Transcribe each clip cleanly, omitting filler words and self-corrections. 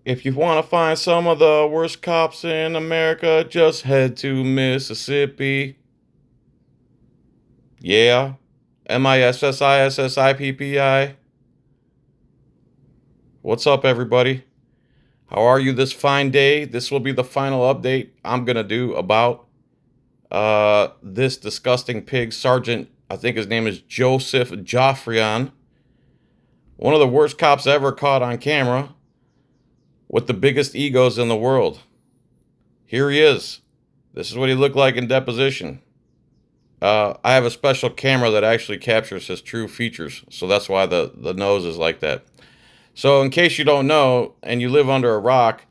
If you want to find some of the worst cops in America, just head to Mississippi. Yeah. Mississippi. What's up, everybody? How are you this fine day? This will be the final update I'm going to do about this disgusting pig, Sergeant, I think his name is Joseph Joffrion, one of the worst cops ever caught on camera with the biggest egos in the world. Here he is. This is what he looked like in deposition. I have a special camera that actually captures his true features, so that's why the nose is like that. So, in case you don't know, and you live under a rock,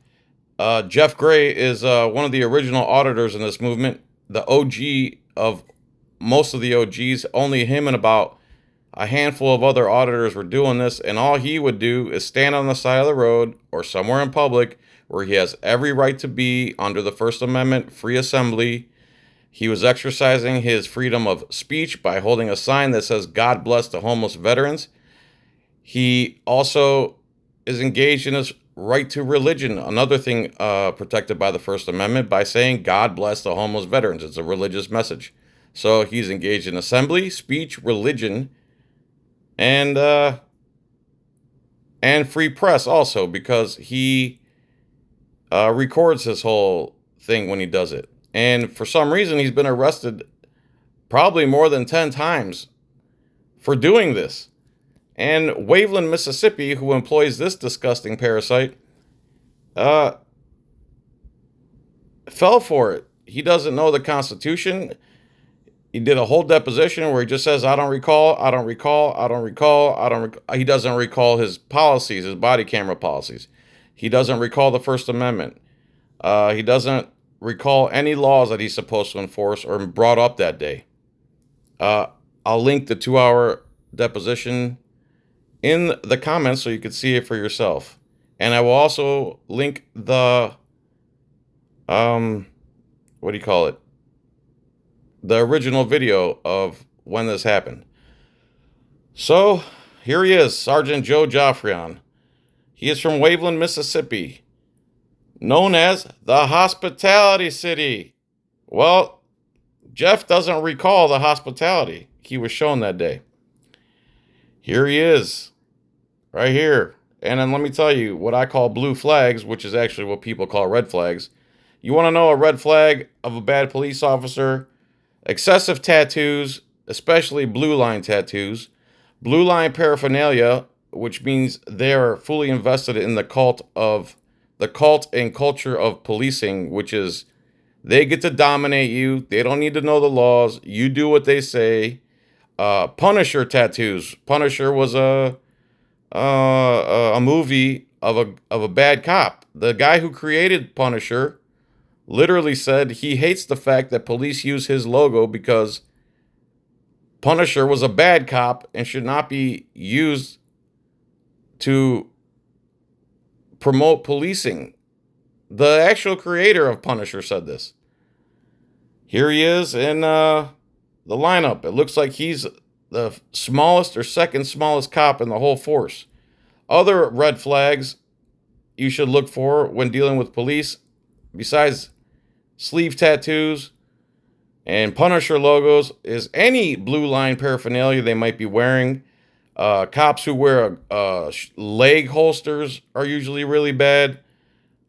Jeff Gray is one of the original auditors in this movement, the OG of most of the OGs. Only him and about a handful of other auditors were doing this, and all he would do is stand on the side of the road or somewhere in public where he has every right to be under the First Amendment, free assembly. He was exercising his freedom of speech by holding a sign that says, "God bless the homeless veterans." He also is engaged in his right to religion, another thing protected by the First Amendment, by saying, "God bless the homeless veterans." It's a religious message. So he's engaged in assembly, speech, religion, and free press also, because he records his whole thing when he does it. And for some reason, he's been arrested probably more than 10 times for doing this. And Waveland, Mississippi, who employs this disgusting parasite, uh, fell for it. He doesn't know the Constitution. He did a whole deposition where he just says, "I don't recall, I don't recall, I don't recall, I don't recall." He doesn't recall his policies, his body camera policies. He doesn't recall the First Amendment. He doesn't recall any laws that he's supposed to enforce or brought up that day. Uh, I'll link the 2 hour deposition in the comments so you can see it for yourself. And I will also link the, what do you call it? The original video of when this happened. So here he is, Sergeant Joe Joffrion. He is from Waveland, Mississippi, known as the Hospitality City. Well, Jeff doesn't recall the hospitality he was shown that day. Here he is, right here. And then let me tell you what I call blue flags, which is actually what people call red flags. You want to know a red flag of a bad police officer? Excessive tattoos, especially blue line tattoos. Blue line paraphernalia, which means they're fully invested in the cult and culture of policing, which is they get to dominate you. They don't need to know the laws. You do what they say. Punisher tattoos. Punisher was a movie of a bad cop. The guy who created Punisher literally said he hates the fact that police use his logo because Punisher was a bad cop and should not be used to promote policing. The actual creator of Punisher said this. Here he is in the lineup. It looks like he's the smallest or second smallest cop in the whole force. Other red flags you should look for when dealing with police, besides sleeve tattoos and Punisher logos, is any blue line paraphernalia they might be wearing. Cops who wear leg holsters are usually really bad.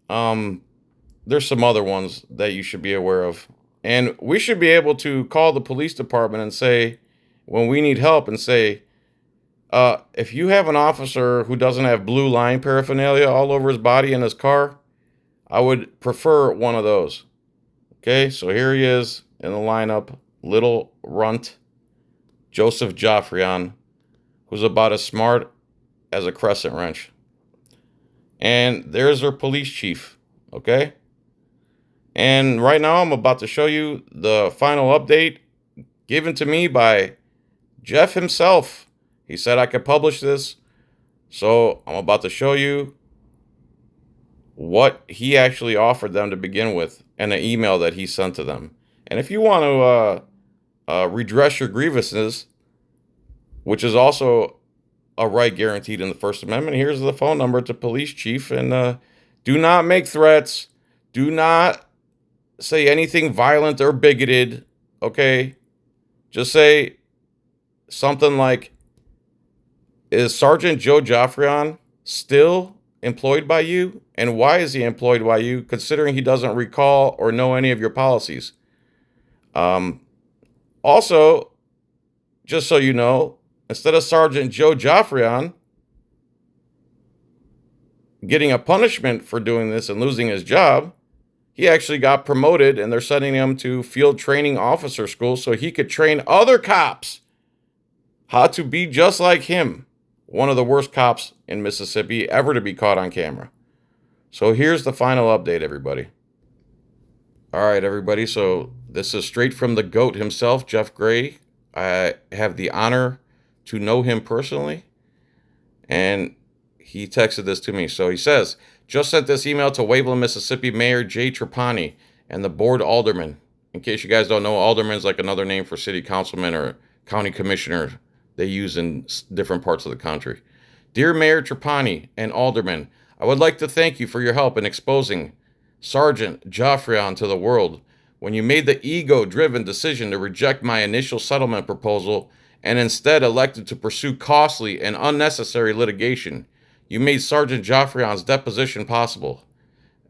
There's some other ones that you should be aware of. And we should be able to call the police department and say, when we need help, and say, if you have an officer who doesn't have blue line paraphernalia all over his body in his car, I would prefer one of those. Okay, so here he is in the lineup, little runt, Joseph Joffrion, who's about as smart as a crescent wrench. And there's our police chief, okay? And right now I'm about to show you the final update given to me by Jeff himself. He said I could publish this, so I'm about to show you what he actually offered them to begin with and an email that he sent to them. And if you want to redress your grievances, which is also a right guaranteed in the First Amendment, here's the phone number to police chief, and Do not make threats. Do not say anything violent or bigoted. Okay? Just say something like, is Sergeant Joe Joffrion still employed by you? And why is he employed by you, considering he doesn't recall or know any of your policies? Um, Also, just so you know, instead of Sergeant Joe Joffrion getting a punishment for doing this and losing his job, he actually got promoted and they're sending him to field training officer school so he could train other cops how to be just like him, one of the worst cops in Mississippi ever to be caught on camera. So here's the final update, everybody. All right, everybody. So this is straight from the GOAT himself, Jeff Gray. I have the honor to know him personally, and he texted this to me. So he says, just sent this email to Waveland, Mississippi Mayor Jay Trapani and the board alderman. In case you guys don't know, alderman is like another name for city councilman or county commissioner they use in different parts of the country. Dear Mayor Trapani and alderman, I would like to thank you for your help in exposing Sergeant Joffrion to the world when you made the ego-driven decision to reject my initial settlement proposal and instead elected to pursue costly and unnecessary litigation. You made Sergeant Joffrion's deposition possible.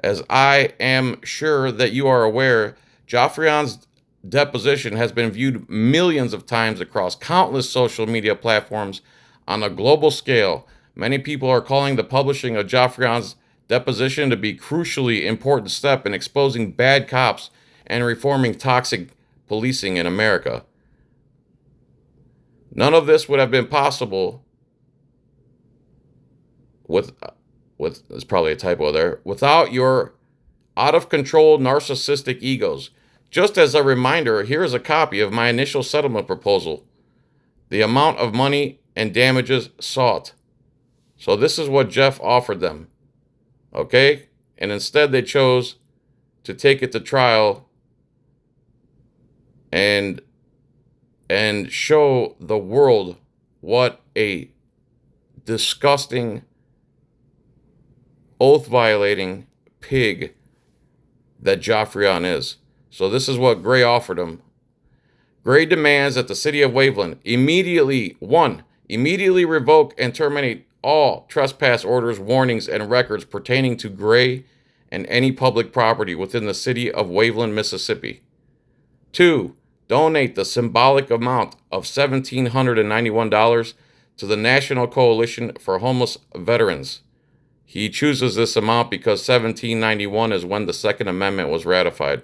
As I am sure that you are aware, Joffrion's deposition has been viewed millions of times across countless social media platforms on a global scale. Many people are calling the publishing of Joffrion's deposition to be a crucially important step in exposing bad cops and reforming toxic policing in America. None of this would have been possible with there's probably a typo there, without your out of control narcissistic egos. Just as a reminder, here is a copy of my initial settlement proposal, the amount of money and damages sought. So this is what Jeff offered them. Okay? And instead they chose to take it to trial and show the world what a disgusting, oath-violating pig that Joffrion is. So this is what Gray offered him. Gray demands that the city of Waveland immediately revoke and terminate all trespass orders, warnings, and records pertaining to Gray and any public property within the city of Waveland, Mississippi. 2, donate the symbolic amount of $1,791 to the National Coalition for Homeless Veterans. He chooses this amount because 1791 is when the Second Amendment was ratified.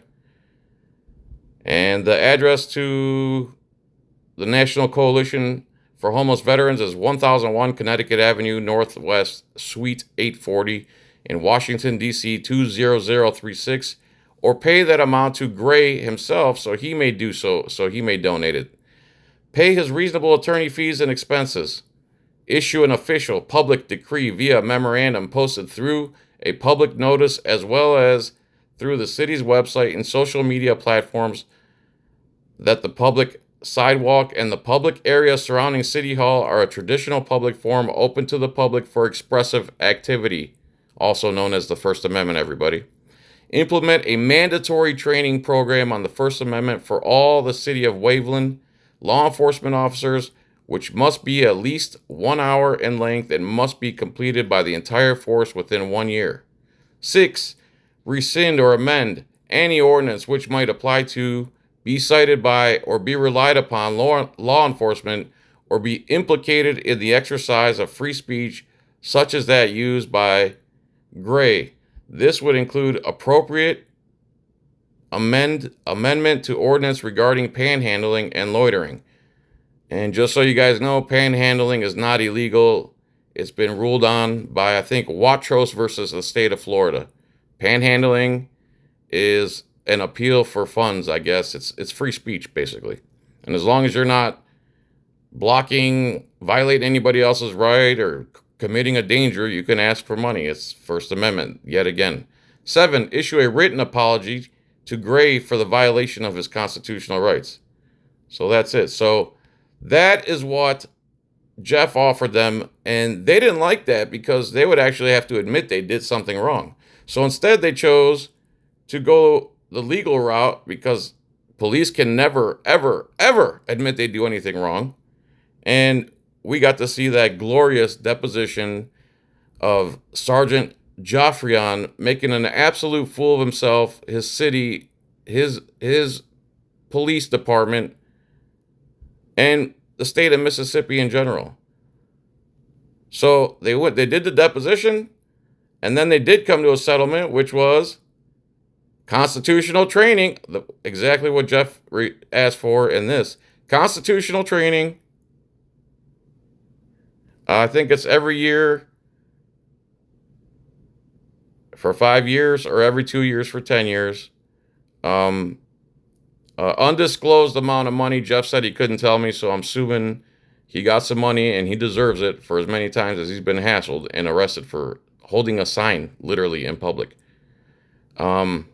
And the address to the National Coalition for Homeless Veterans is 1001 Connecticut Avenue Northwest, Suite 840 in Washington, D.C. 20036, or pay that amount to Gray himself so he may donate it. Pay his reasonable attorney fees and expenses. Issue an official public decree via memorandum posted through a public notice as well as through the city's website and social media platforms that the public sidewalk and the public area surrounding City Hall are a traditional public forum open to the public for expressive activity, also known as the First Amendment, everybody. Implement a mandatory training program on the First Amendment for all the city of Waveland law enforcement officers, which must be at least 1 hour in length and must be completed by the entire force within 1 year. 6, rescind or amend any ordinance which might apply to, be cited by, or be relied upon law enforcement, or be implicated in the exercise of free speech, such as that used by Gray. This would include appropriate amendment to ordinance regarding panhandling and loitering. And just so you guys know, panhandling is not illegal. It's been ruled on by, I think, Watros versus the state of Florida. Panhandling is an appeal for funds, I guess. It's free speech, basically. And as long as you're not violating anybody else's right or committing a danger, you can ask for money. It's First Amendment, yet again. 7, issue a written apology to Gray for the violation of his constitutional rights. So that's it. So that is what Jeff offered them, and they didn't like that because they would actually have to admit they did something wrong. So instead, they chose to go the legal route because police can never, ever, ever admit they do anything wrong. And we got to see that glorious deposition of Sergeant Joffrion making an absolute fool of himself, his city, his police department, and the state of Mississippi in general. So they did the deposition, and then they did come to a settlement, which was constitutional training, exactly what Jeff asked for in this. Constitutional training. I think it's every year for 5 years or every 2 years for 10 years. Undisclosed amount of money. Jeff said he couldn't tell me, so I'm assuming he got some money and he deserves it for as many times as he's been hassled and arrested for holding a sign literally in public. I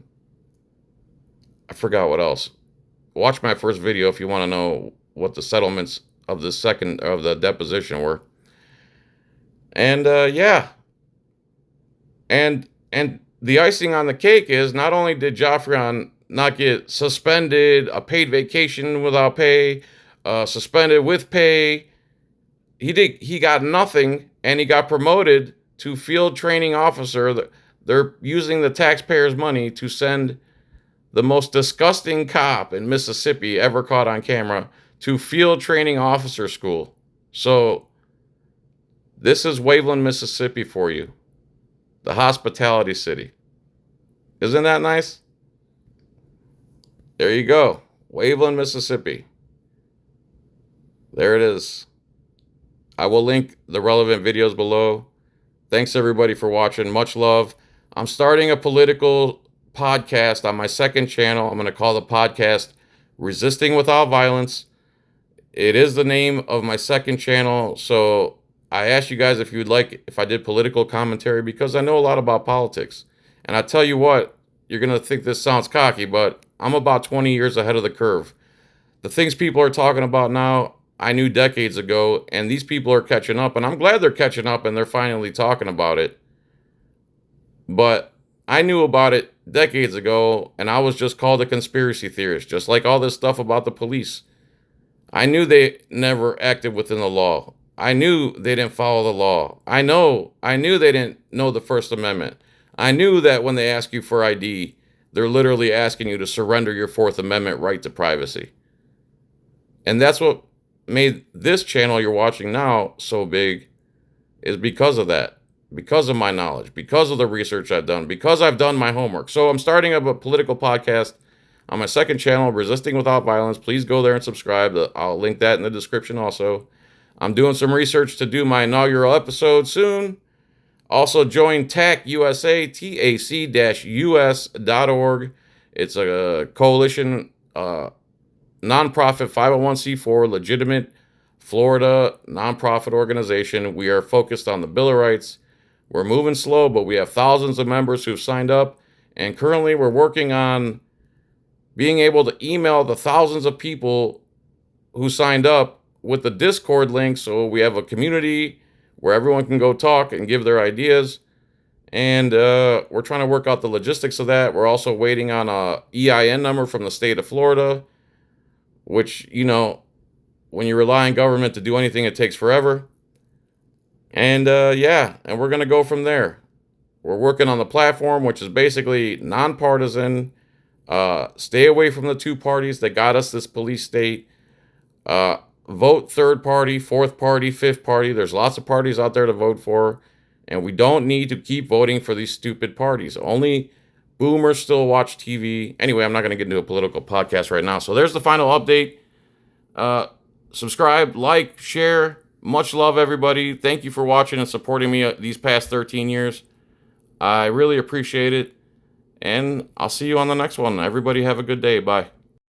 forgot what else. Watch my first video if you want to know what the settlements of the deposition were. And yeah. And the icing on the cake is not only did Joffrion not get suspended, a paid vacation without pay, suspended with pay, he got nothing, and he got promoted to field training officer. They're using the taxpayers' money to send the most disgusting cop in Mississippi ever caught on camera to field training officer school. So this is Waveland, Mississippi for you. The hospitality city. Isn't that nice? There you go. Waveland, Mississippi. There it is. I will link the relevant videos below. Thanks everybody for watching. Much love. I'm starting a political podcast on my second channel. I'm going to call the podcast Resisting Without Violence. It is the name of my second channel. So I asked you guys if you'd like if I did political commentary because I know a lot about politics. And I tell you what, you're going to think this sounds cocky, but I'm about 20 years ahead of the curve. The things people are talking about now, I knew decades ago, and these people are catching up, and I'm glad they're catching up and they're finally talking about it. But I knew about it decades ago, and I was just called a conspiracy theorist, just like all this stuff about the police. I knew they never acted within the law. I knew they didn't follow the law. I knew they didn't know the First Amendment. I knew that when they ask you for ID, they're literally asking you to surrender your Fourth Amendment right to privacy. And that's what made this channel you're watching now so big, is because of that, because of my knowledge, because of the research I've done, because I've done my homework. So I'm starting up a political podcast on my second channel, Resisting Without Violence. Please go there and subscribe. I'll link that in the description also. I'm doing some research to do my inaugural episode soon. Also join TAC USA, tac-us.org. It's a coalition, nonprofit 501c4, legitimate Florida nonprofit organization. We are focused on the Bill of Rights. We're moving slow, but we have thousands of members who've signed up. And currently we're working on being able to email the thousands of people who signed up with the Discord link, so we have a community where everyone can go talk and give their ideas. And we're trying to work out the logistics of that. We're also waiting on a EIN number from the state of Florida, which, you know, when you rely on government to do anything, it takes forever. And yeah, and we're going to go from there. We're working on the platform, which is basically nonpartisan. Stay away from the two parties that got us this police state. Vote third party, fourth party, fifth party. There's lots of parties out there to vote for, and we don't need to keep voting for these stupid parties. Only boomers still watch TV. Anyway, I'm not going to get into a political podcast right now. So there's the final update. Subscribe, like, share. Much love, everybody. Thank you for watching and supporting me these past 13 years. I really appreciate it, and I'll see you on the next one. Everybody have a good day. Bye.